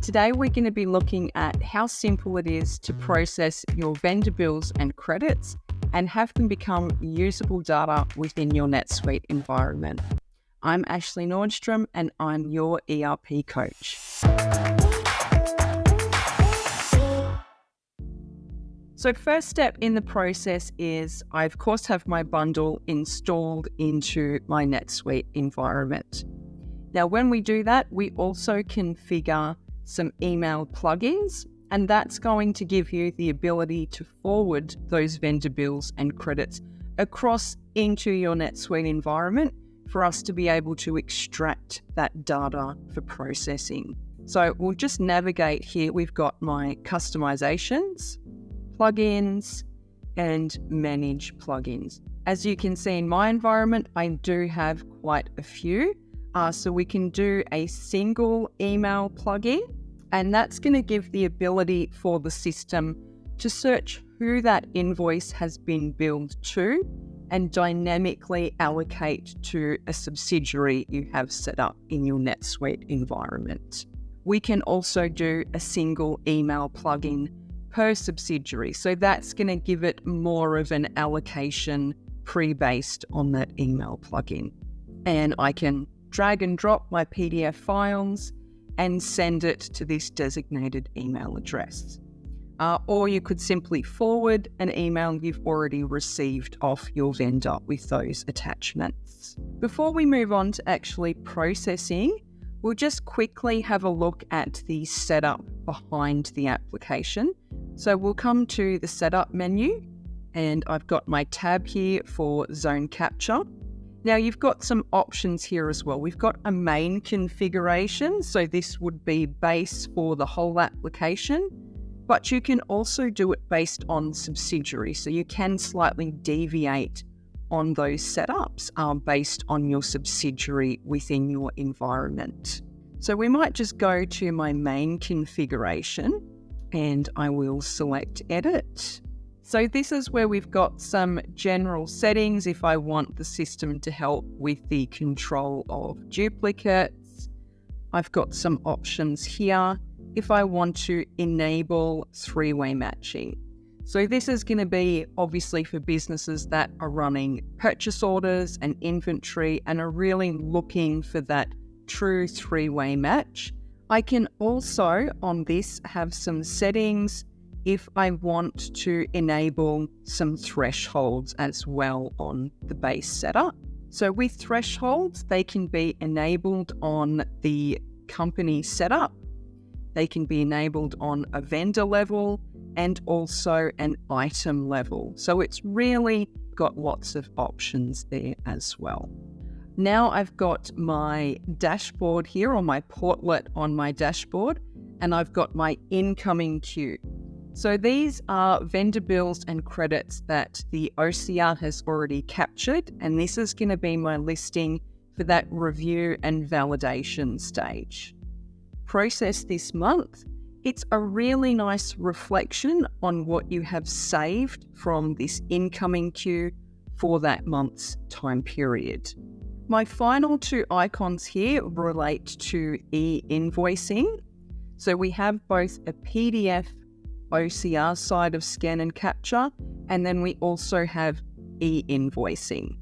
Today we're going to be looking at how simple it is to process your vendor bills and credits and have them become usable data within your NetSuite environment. I'm Ashlee Nordstrom and I'm your ERP Coach. So first step in the process is I of course have my bundle installed into my NetSuite environment. Now when we do that, we also configure some email plugins, and that's going to give you the ability to forward those vendor bills and credits across into your NetSuite environment for us to be able to extract that data for processing. So we'll just navigate here. We've got my customizations, plugins, and manage plugins. As you can see in my environment, I do have quite a few. So we can do a single email plugin, and that's going to give the ability for the system to search who that invoice has been billed to and dynamically allocate to a subsidiary you have set up in your NetSuite environment. We can also do a single email plugin per subsidiary. So that's going to give it more of an allocation pre-based on that email plugin. And I can drag and drop my PDF files and send it to this designated email address. Or you could simply forward an email you've already received off your vendor with those attachments. Before we move on to actually processing, we'll just quickly have a look at the setup behind the application. So we'll come to the setup menu, and I've got my tab here for ZoneCapture. Now you've got some options here as well. We've got a main configuration, so this would be base for the whole application, but you can also do it based on subsidiary. So you can slightly deviate on those setups based on your subsidiary within your environment. So we might just go to my main configuration and I will select edit. So this is where we've got some general settings if I want the system to help with the control of duplicates. I've got some options here if I want to enable three-way matching. So this is going to be obviously for businesses that are running purchase orders and inventory and are really looking for that true three-way match. I can also on this have some settings if I want to enable some thresholds as well on the base setup. So with thresholds, they can be enabled on the company setup, they can be enabled on a vendor level and also an item level. So it's really got lots of options there as well. Now I've got my dashboard here, or my portlet on my dashboard, and I've got my incoming queue. So these are vendor bills and credits that the OCR has already captured, and this is going to be my listing for that review and validation stage. Process this month. It's a really nice reflection on what you have saved from this incoming queue for that month's time period. My final two icons here relate to e-invoicing. So we have both a PDF OCR side of scan and capture, and then we also have e-invoicing.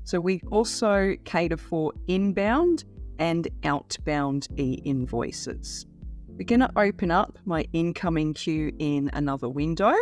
So we also cater for inbound and outbound e-invoices. We're going to open up my incoming queue in another window.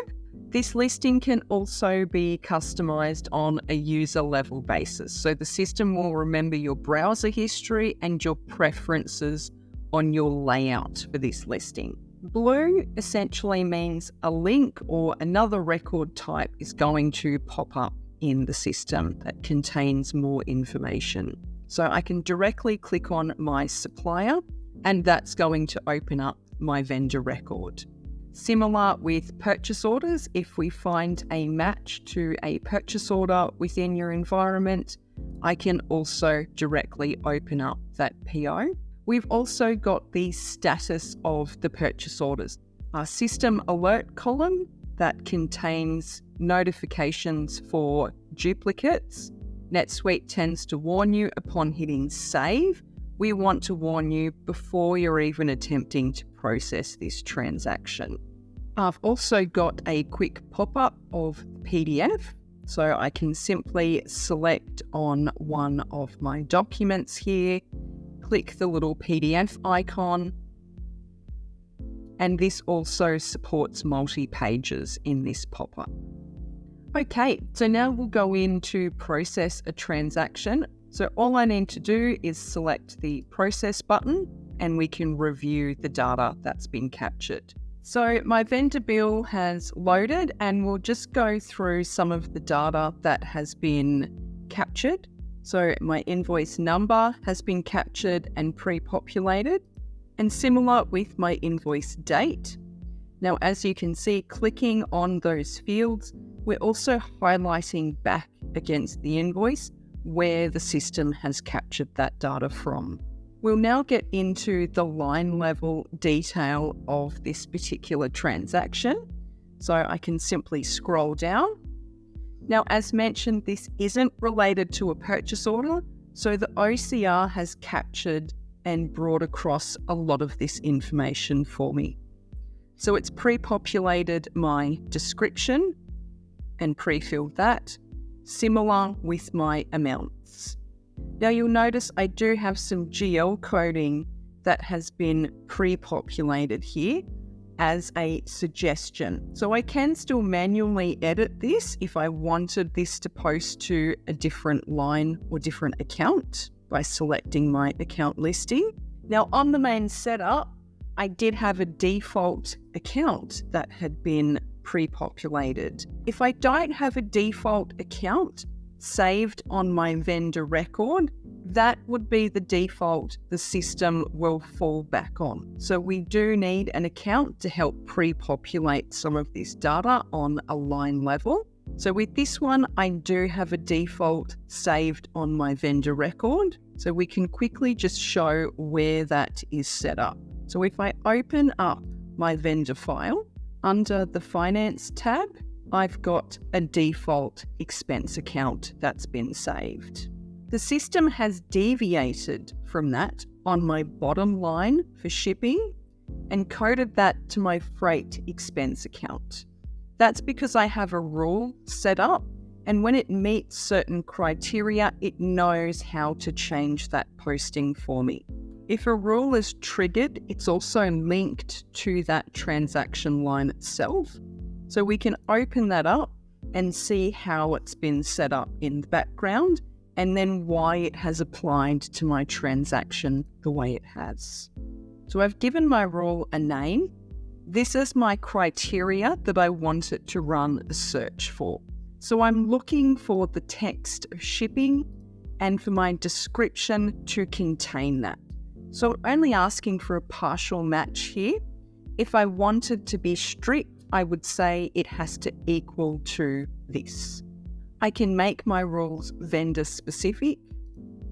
This listing can also be customized on a user level basis. So the system will remember your browser history and your preferences on your layout for this listing. Blue essentially means a link or another record type is going to pop up in the system that contains more information. So I can directly click on my supplier and that's going to open up my vendor record. Similar with purchase orders, if we find a match to a purchase order within your environment, I can also directly open up that PO. We've also got the status of the purchase orders. Our system alert column that contains notifications for duplicates. NetSuite tends to warn you upon hitting save we want to warn you before you're even attempting to process this transaction. I've also got a quick pop-up of PDF, so I can simply select on one of my documents here, click the little PDF icon, and this also supports multi-pages in this pop-up. Okay, so now we'll go in to process a transaction. So all I need to do is select the process button and we can review the data that's been captured. So my vendor bill has loaded and we'll just go through some of the data that has been captured. So my invoice number has been captured and pre-populated, and similar with my invoice date. Now, as you can see, clicking on those fields, we're also highlighting back against the invoice where the system has captured that data from. We'll now get into the line level detail of this particular transaction. So I can simply scroll down. Now, as mentioned, this isn't related to a purchase order, so the OCR has captured and brought across a lot of this information for me. So it's pre-populated my description and pre-filled that, similar with my amounts. Now you'll notice I do have some GL coding that has been pre-populated here as a suggestion. So I can still manually edit this if I wanted this to post to a different line or different account by selecting my account listing. Now on the main setup, I did have a default account that had been pre-populated. If I don't have a default account saved on my vendor record, that would be the default the system will fall back on. So we do need an account to help pre-populate some of this data on a line level. So with this one, I do have a default saved on my vendor record. So we can quickly just show where that is set up. So if I open up my vendor file, under the Finance tab, I've got a default expense account that's been saved. The system has deviated from that on my bottom line for shipping and coded that to my freight expense account. That's because I have a rule set up, and when it meets certain criteria, it knows how to change that posting for me. If a rule is triggered, it's also linked to that transaction line itself. So we can open that up and see how it's been set up in the background and then why it has applied to my transaction the way it has. So I've given my rule a name. This is my criteria that I want it to run a search for. So I'm looking for the text of shipping and for my description to contain that. So I'm only asking for a partial match here. If I wanted to be strict, I would say it has to equal to this. I can make my rules vendor specific.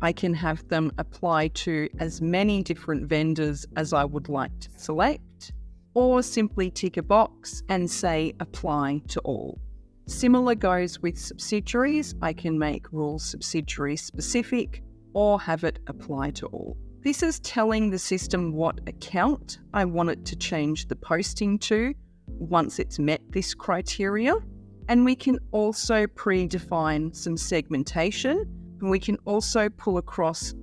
I can have them apply to as many different vendors as I would like to select, or simply tick a box and say apply to all. Similar goes with subsidiaries. I can make rules subsidiary specific or have it apply to all. This is telling the system what account I want it to change the posting to once it's met this criteria. And we can also predefine some segmentation, and we can also pull across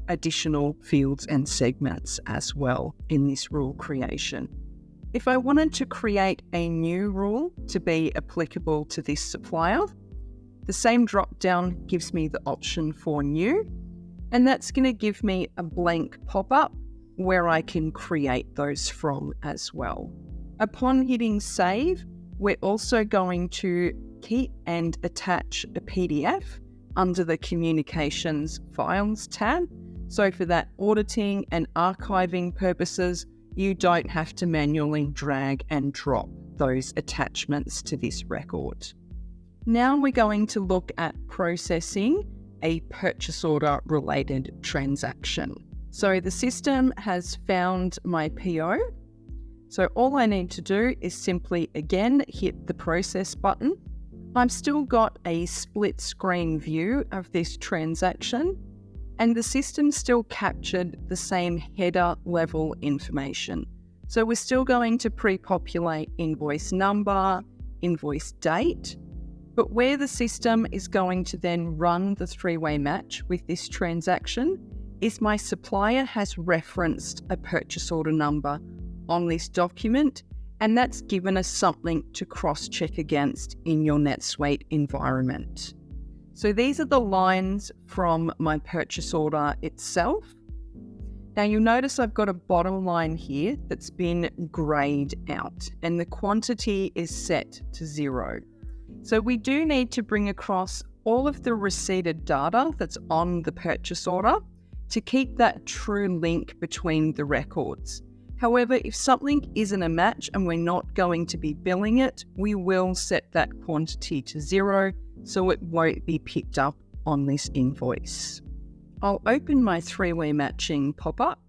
additional fields and segments as well in this rule creation. If I wanted to create a new rule to be applicable to this supplier, the same drop-down gives me the option for new, and that's going to give me a blank pop-up where I can create those from as well. Upon hitting save, we're also going to keep and attach a PDF under the Communications Files tab. So for that auditing and archiving purposes, you don't have to manually drag and drop those attachments to this record. Now we're going to look at processing a purchase order related transaction. So the system has found my PO. So all I need to do is simply again hit the process button. I've still got a split screen view of this transaction. and the system still captured the same header level information. So we're still going to pre-populate invoice number, invoice date, but where the system is going to then run the three-way match with this transaction is my supplier has referenced a purchase order number on this document, and that's given us something to cross-check against in your NetSuite environment. So these are the lines from my purchase order itself. Now you'll notice I've got a bottom line here that's been grayed out, and the quantity is set to 0. So we do need to bring across all of the receipted data that's on the purchase order to keep that true link between the records. However, if something isn't a match and we're not going to be billing it, we will set that quantity to 0 so it won't be picked up on this invoice. I'll open my three-way matching pop-up.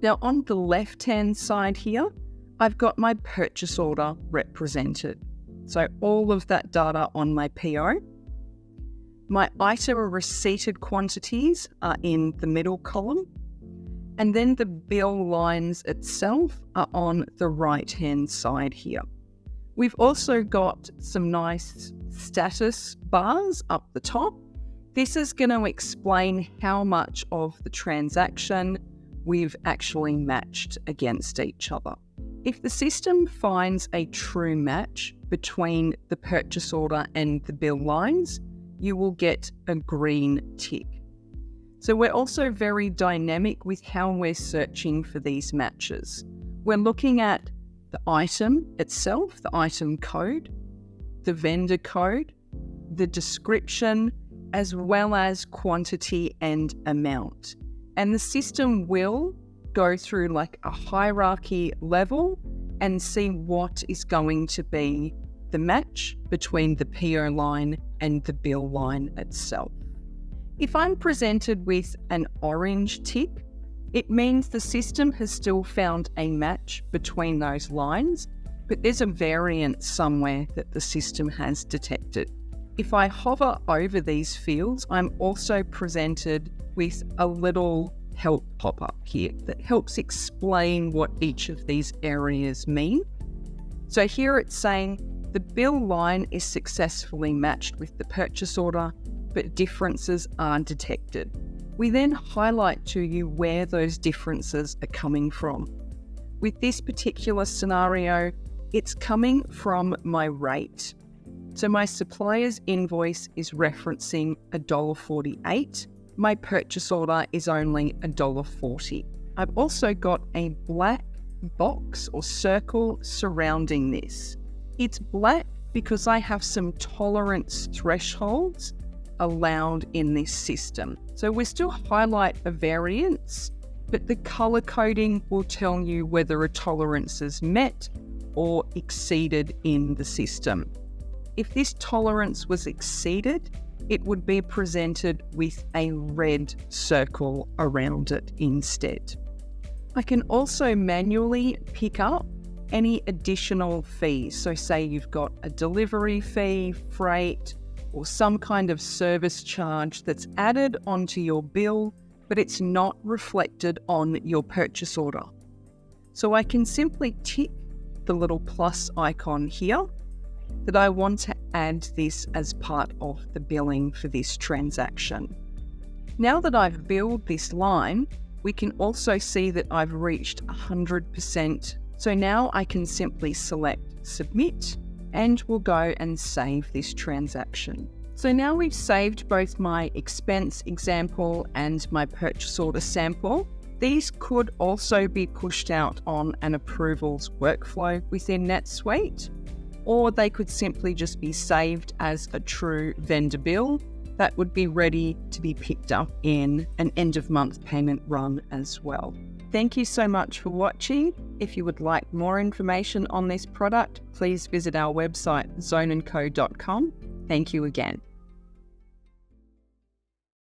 Now on the left-hand side here, I've got my purchase order represented. So all of that data on my PO. My item receipted quantities are in the middle column. And then the bill lines itself are on the right-hand side here. We've also got some nice status bars up the top. This is going to explain how much of the transaction we've actually matched against each other. If the system finds a true match between the purchase order and the bill lines, you will get a green tick. So we're also very dynamic with how we're searching for these matches. We're looking at the item itself, the item code, the vendor code, the description, as well as quantity and amount. And the system will go through like a hierarchy level and see what is going to be the match between the PO line and the bill line itself. If I'm presented with an orange tick, it means the system has still found a match between those lines, but there's a variant somewhere that the system has detected. If I hover over these fields, I'm also presented with a little help pop-up here that helps explain what each of these areas mean. So here it's saying the bill line is successfully matched with the purchase order, but differences are detected. We then highlight to you where those differences are coming from. With this particular scenario, it's coming from my rate. So my supplier's invoice is referencing $1.48. My purchase order is only $1.40. I've also got a black box or circle surrounding this. It's black because I have some tolerance thresholds allowed in this system. So we still highlight a variance, but the color coding will tell you whether a tolerance is met or exceeded in the system. If this tolerance was exceeded, it would be presented with a red circle around it instead. I can also manually pick up any additional fees. So say you've got a delivery fee, freight, or some kind of service charge that's added onto your bill, but it's not reflected on your purchase order. So I can simply tick the little plus icon here that I want to add this as part of the billing for this transaction. Now that I've billed this line, we can also see that I've reached 100%. So now I can simply select submit and we'll go and save this transaction. So now we've saved both my expense example and my purchase order sample. These could also be pushed out on an approvals workflow within NetSuite, or they could simply just be saved as a true vendor bill that would be ready to be picked up in an end of month payment run as well. Thank you so much for watching. If you would like more information on this product, please visit our website, zoneandco.com. Thank you again.